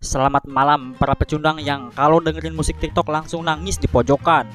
Selamat malam para pecundang yang kalau dengerin musik TikTok langsung nangis di pojokan.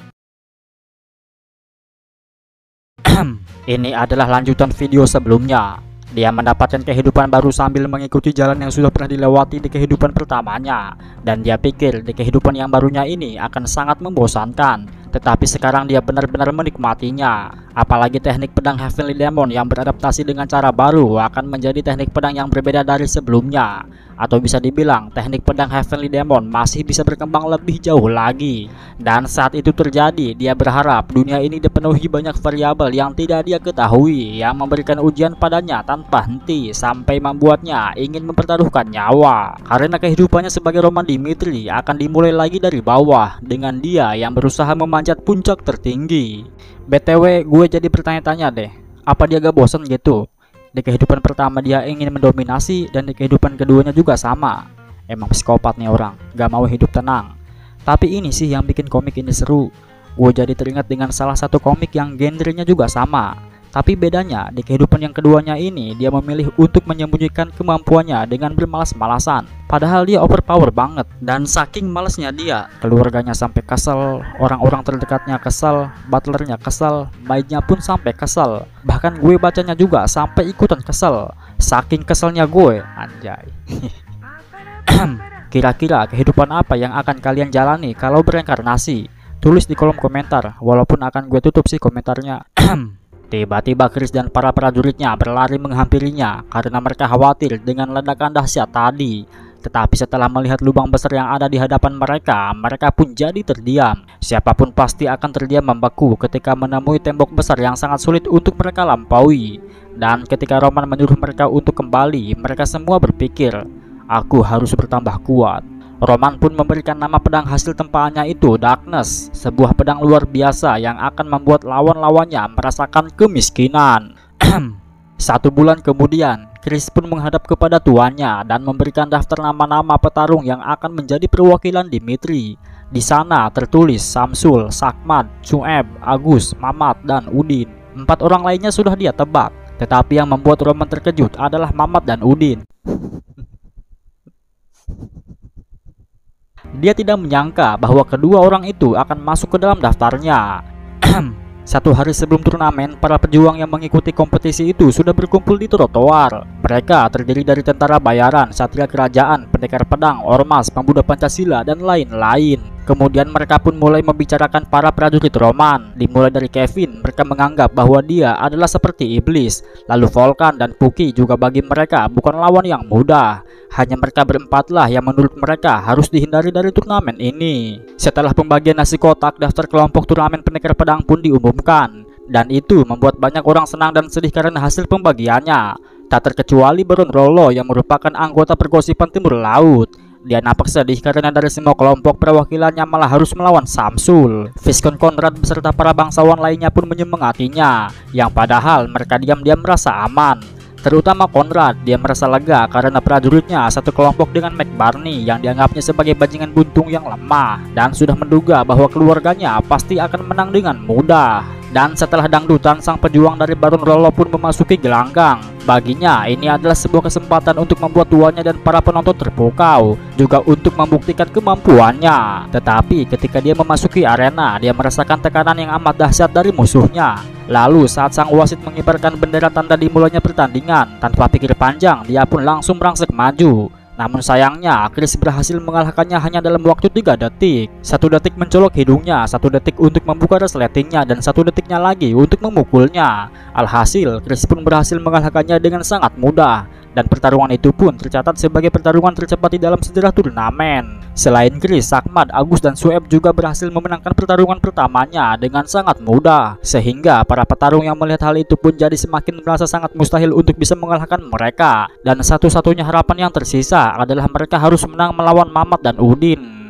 Ini adalah lanjutan video sebelumnya. Dia mendapatkan kehidupan baru sambil mengikuti jalan yang sudah pernah dilewati di kehidupan pertamanya. Dan dia pikir di kehidupan yang barunya ini akan sangat membosankan. Tetapi sekarang dia benar-benar menikmatinya. Apalagi teknik pedang Heavenly Demon yang beradaptasi dengan cara baru akan menjadi teknik pedang yang berbeda dari sebelumnya. Atau bisa dibilang teknik pedang Heavenly Demon masih bisa berkembang lebih jauh lagi. Dan saat itu terjadi, dia berharap dunia ini dipenuhi banyak variabel yang tidak dia ketahui, yang memberikan ujian padanya tanpa henti sampai membuatnya ingin mempertaruhkan nyawa. Karena kehidupannya sebagai Roman Dimitri akan dimulai lagi dari bawah dengan dia yang berusaha memanjat puncak tertinggi. BTW gue jadi bertanya-tanya deh, apa dia gak bosan gitu? Di kehidupan pertama dia ingin mendominasi dan di kehidupan keduanya juga sama. Emang psikopat nih orang, gak mau hidup tenang. Tapi ini sih yang bikin komik ini seru. Gue jadi teringat dengan salah satu komik yang genrenya juga sama. Tapi bedanya di kehidupan yang keduanya ini dia memilih untuk menyembunyikan kemampuannya dengan bermalas-malasan. Padahal dia overpower banget. Dan saking malesnya dia, keluarganya sampai kesel, orang-orang terdekatnya kesel, butlernya kesel, maidnya pun sampai kesel. Bahkan gue bacanya juga sampai ikutan kesel. Saking keselnya gue, anjay. Kira-kira kehidupan apa yang akan kalian jalani kalau bereinkarnasi? Tulis di kolom komentar, walaupun akan gue tutup sih komentarnya. Tiba-tiba Chris dan para prajuritnya berlari menghampirinya karena mereka khawatir dengan ledakan dahsyat tadi. Tetapi setelah melihat lubang besar yang ada di hadapan mereka, mereka pun jadi terdiam. Siapapun pasti akan terdiam membeku ketika menemui tembok besar yang sangat sulit untuk mereka lampaui. Dan ketika Roman menyuruh mereka untuk kembali, mereka semua berpikir, aku harus bertambah kuat. Roman pun memberikan nama pedang hasil tempaannya itu Darkness, sebuah pedang luar biasa yang akan membuat lawan-lawannya merasakan kemiskinan. 1 bulan kemudian, Chris pun menghadap kepada tuannya dan memberikan daftar nama-nama petarung yang akan menjadi perwakilan Dimitri. Di sana tertulis Samsul, Sakmad, Sueb, Agus, Mamat, dan Udin. 4 orang lainnya sudah dia tebak, tetapi yang membuat Roman terkejut adalah Mamat dan Udin. Dia tidak menyangka bahwa kedua orang itu akan masuk ke dalam daftarnya. 1 hari sebelum turnamen, para pejuang yang mengikuti kompetisi itu sudah berkumpul di trotoar. Mereka terdiri dari tentara bayaran, satria kerajaan, pendekar pedang, ormas, pemuda Pancasila, dan lain-lain. Kemudian mereka pun mulai membicarakan para prajurit Roman. Dimulai dari Kevin, mereka menganggap bahwa dia adalah seperti iblis. Lalu Volkan dan Puki juga bagi mereka bukan lawan yang mudah. Hanya mereka berempatlah yang menurut mereka harus dihindari dari turnamen ini. Setelah pembagian nasi kotak, daftar kelompok turnamen pendekar pedang pun diumumkan. Dan itu membuat banyak orang senang dan sedih karena hasil pembagiannya. Tak terkecuali Baron Rollo yang merupakan anggota pergosipan Timur Laut. Dia nampak sedih karena dari semua kelompok perwakilannya malah harus melawan Samsul. Viscount Conrad beserta para bangsawan lainnya pun menyemangatinya, yang padahal mereka diam-diam merasa aman. Terutama Conrad, dia merasa lega karena prajuritnya satu kelompok dengan Mac Barney yang dianggapnya sebagai bajingan buntung yang lemah, dan sudah menduga bahwa keluarganya pasti akan menang dengan mudah. Dan setelah dangdutan, sang pejuang dari Baron Rollo pun memasuki gelanggang. Baginya, ini adalah sebuah kesempatan untuk membuat tuannya dan para penonton terpukau, juga untuk membuktikan kemampuannya. Tetapi ketika dia memasuki arena, dia merasakan tekanan yang amat dahsyat dari musuhnya. Lalu saat sang wasit mengibarkan bendera tanda dimulainya pertandingan, tanpa pikir panjang, dia pun langsung merangsek maju. Namun sayangnya, Chris berhasil mengalahkannya hanya dalam waktu 3 detik. 1 detik mencolok hidungnya, 1 detik untuk membuka resletingnya, dan 1 detiknya lagi untuk memukulnya. Alhasil, Chris pun berhasil mengalahkannya dengan sangat mudah. Dan pertarungan itu pun tercatat sebagai pertarungan tercepat di dalam sejarah turnamen. Selain Chris, Sakmad, Agus, dan Sueb juga berhasil memenangkan pertarungan pertamanya dengan sangat mudah. Sehingga para petarung yang melihat hal itu pun jadi semakin merasa sangat mustahil untuk bisa mengalahkan mereka. Dan satu-satunya harapan yang tersisa adalah mereka harus menang melawan Mamat dan Udin.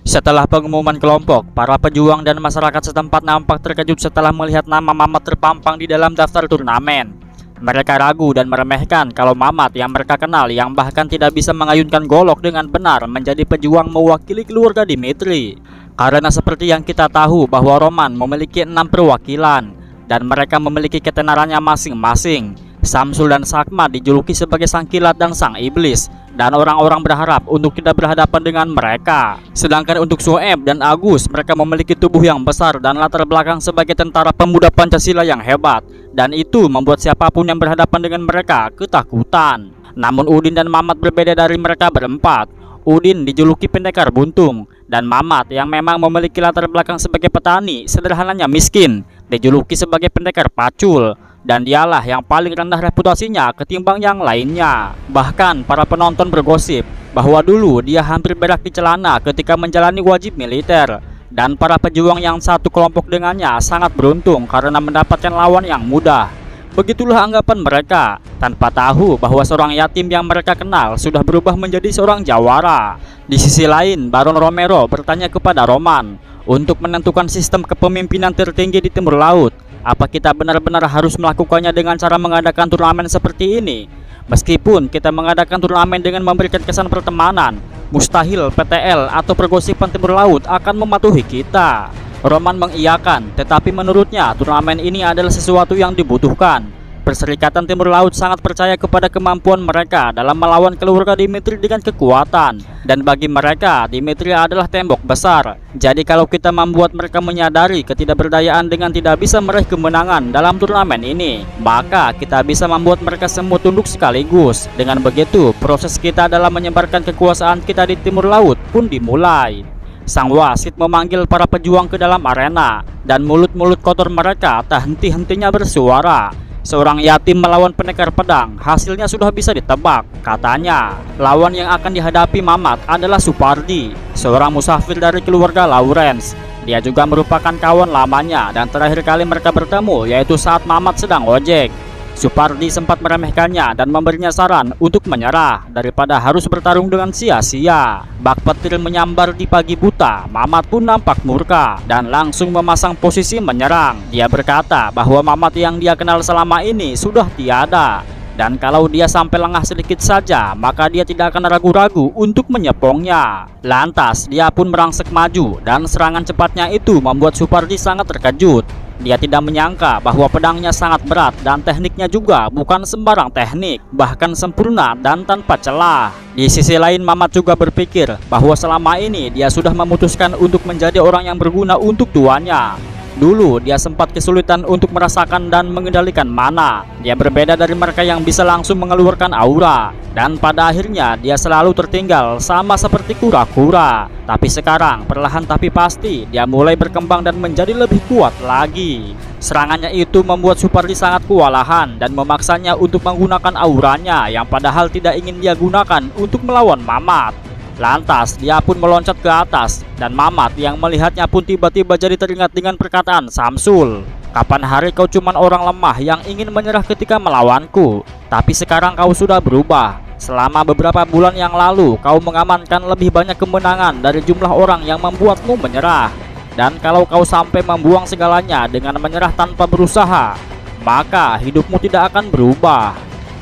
Setelah pengumuman kelompok, para pejuang dan masyarakat setempat nampak terkejut setelah melihat nama Mamat terpampang di dalam daftar turnamen. Mereka ragu dan meremehkan kalau Mamat yang mereka kenal, yang bahkan tidak bisa mengayunkan golok dengan benar, menjadi pejuang mewakili keluarga Dimitri. Karena seperti yang kita tahu bahwa Roman memiliki 6 perwakilan dan mereka memiliki ketenarannya masing-masing. Samsul dan Sakma dijuluki sebagai sang kilat dan sang iblis, dan orang-orang berharap untuk tidak berhadapan dengan mereka. Sedangkan untuk Soeb dan Agus, mereka memiliki tubuh yang besar dan latar belakang sebagai tentara pemuda Pancasila yang hebat, dan itu membuat siapapun yang berhadapan dengan mereka ketakutan. Namun Udin dan Mamat berbeda dari mereka berempat. Udin dijuluki pendekar buntung, dan Mamat yang memang memiliki latar belakang sebagai petani, sederhananya miskin, dijuluki sebagai pendekar pacul. Dan dialah yang paling rendah reputasinya ketimbang yang lainnya. Bahkan para penonton bergosip bahwa dulu dia hampir berak di celana ketika menjalani wajib militer. Dan para pejuang yang satu kelompok dengannya sangat beruntung karena mendapatkan lawan yang mudah. Begitulah anggapan mereka, tanpa tahu bahwa seorang yatim yang mereka kenal sudah berubah menjadi seorang jawara. Di sisi lain, Baron Romero bertanya kepada Roman untuk menentukan sistem kepemimpinan tertinggi di Timur Laut. Apa kita benar-benar harus melakukannya dengan cara mengadakan turnamen seperti ini? Meskipun kita mengadakan turnamen dengan memberikan kesan pertemanan, mustahil PTL atau Pergosipan Timur Laut akan mematuhi kita. Roman mengiyakan, tetapi menurutnya turnamen ini adalah sesuatu yang dibutuhkan. Perserikatan Timur Laut sangat percaya kepada kemampuan mereka dalam melawan keluarga Dimitri dengan kekuatan. Dan bagi mereka, Dimitri adalah tembok besar. Jadi kalau kita membuat mereka menyadari ketidakberdayaan dengan tidak bisa meraih kemenangan dalam turnamen ini, maka kita bisa membuat mereka semua tunduk sekaligus. Dengan begitu, proses kita dalam menyebarkan kekuasaan kita di Timur Laut pun dimulai. Sang wasit memanggil para pejuang ke dalam arena, dan mulut-mulut kotor mereka tak henti-hentinya bersuara. Seorang yatim melawan pendekar pedang, hasilnya sudah bisa ditebak. Katanya, lawan yang akan dihadapi Mamat adalah Supardi, seorang musafir dari keluarga Lawrence. Dia juga merupakan kawan lamanya, dan terakhir kali mereka bertemu yaitu saat Mamat sedang ojek. Supardi sempat meremehkannya dan memberinya saran untuk menyerah daripada harus bertarung dengan sia-sia. Bak petir menyambar di pagi buta. Mamat pun nampak murka dan langsung memasang posisi menyerang. Dia berkata bahwa Mamat yang dia kenal selama ini sudah tiada, dan kalau dia sampai lengah sedikit saja, maka dia tidak akan ragu-ragu untuk menyepongnya. Lantas dia pun merangsek maju, dan serangan cepatnya itu membuat Supardi sangat terkejut. Dia tidak menyangka bahwa pedangnya sangat berat dan tekniknya juga bukan sembarang teknik, bahkan sempurna dan tanpa celah. Di sisi lain, Mamat juga berpikir bahwa selama ini dia sudah memutuskan untuk menjadi orang yang berguna untuk tuannya. Dulu dia sempat kesulitan untuk merasakan dan mengendalikan mana. Dia berbeda dari mereka yang bisa langsung mengeluarkan aura, dan pada akhirnya dia selalu tertinggal sama seperti kura-kura. Tapi sekarang perlahan tapi pasti dia mulai berkembang dan menjadi lebih kuat lagi. Serangannya itu membuat Supardi sangat kewalahan dan memaksanya untuk menggunakan auranya yang padahal tidak ingin dia gunakan untuk melawan Mamat. Lantas dia pun meloncat ke atas, dan Mamat yang melihatnya pun tiba-tiba jadi teringat dengan perkataan Samsul. Kapan hari kau cuman orang lemah yang ingin menyerah ketika melawanku, tapi sekarang kau sudah berubah. Selama beberapa bulan yang lalu kau mengamankan lebih banyak kemenangan dari jumlah orang yang membuatmu menyerah. Dan kalau kau sampai membuang segalanya dengan menyerah tanpa berusaha, maka hidupmu tidak akan berubah.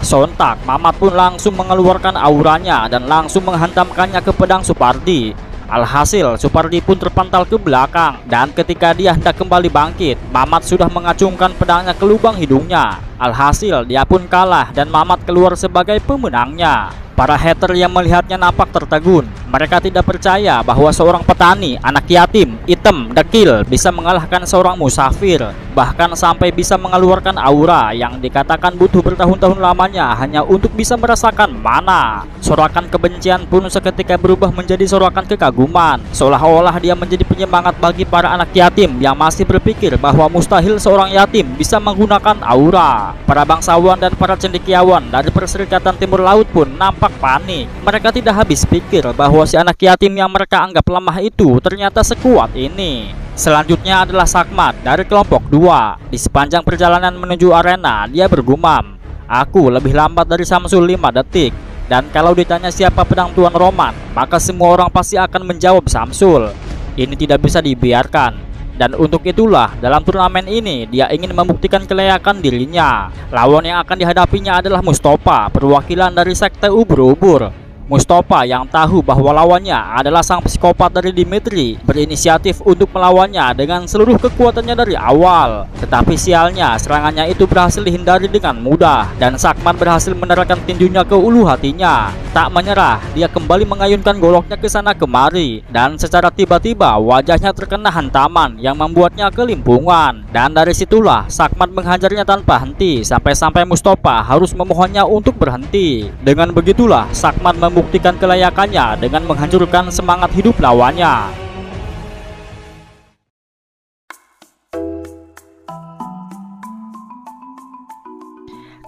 Sontak Mamat pun langsung mengeluarkan auranya dan langsung menghantamkannya ke pedang Supardi. Alhasil Supardi pun terpantal ke belakang, dan ketika dia hendak kembali bangkit, Mamat sudah mengacungkan pedangnya ke lubang hidungnya. Alhasil dia pun kalah dan Mamat keluar sebagai pemenangnya. Para hater yang melihatnya nampak tertegun. Mereka tidak percaya bahwa seorang petani, anak yatim, hitam, dekil bisa mengalahkan seorang musafir, bahkan sampai bisa mengeluarkan aura yang dikatakan butuh bertahun-tahun lamanya hanya untuk bisa merasakan mana. Sorakan kebencian pun seketika berubah menjadi sorakan kekaguman, seolah-olah dia menjadi penyemangat bagi para anak yatim yang masih berpikir bahwa mustahil seorang yatim bisa menggunakan aura. Para bangsawan dan para cendekiawan dari Perserikatan Timur Laut pun nampak panik. Mereka tidak habis pikir bahwa si anak yatim yang mereka anggap lemah itu ternyata sekuat ini. Selanjutnya adalah Sakmat dari kelompok 2. Di sepanjang perjalanan menuju arena, dia bergumam, "Aku lebih lambat dari Samsul 5 detik. Dan kalau ditanya siapa pedang Tuan Roman, maka semua orang pasti akan menjawab Samsul. Ini tidak bisa dibiarkan." Dan untuk itulah dalam turnamen ini dia ingin membuktikan kelayakan dirinya. Lawan yang akan dihadapinya adalah Mustafa, perwakilan dari sekte ubur-ubur. Mustafa yang tahu bahwa lawannya adalah sang psikopat dari Dimitri berinisiatif untuk melawannya dengan seluruh kekuatannya dari awal. Tetapi sialnya serangannya itu berhasil dihindari dengan mudah dan Sakmat berhasil menerapkan tinjunya ke ulu hatinya. Tak menyerah, dia kembali mengayunkan goloknya ke sana kemari dan secara tiba-tiba wajahnya terkena hantaman yang membuatnya kelimpungan. Dan dari situlah Sakmat menghajarnya tanpa henti sampai-sampai Mustafa harus memohonnya untuk berhenti. Dengan begitulah Sakmat membuktikan kelayakannya dengan menghancurkan semangat hidup lawannya.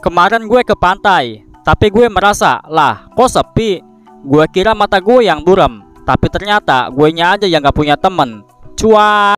Kemarin gue ke pantai, tapi gue merasa, lah kok sepi. Gue kira mata gue yang buram, tapi ternyata gue nya aja yang gak punya temen. Cuan.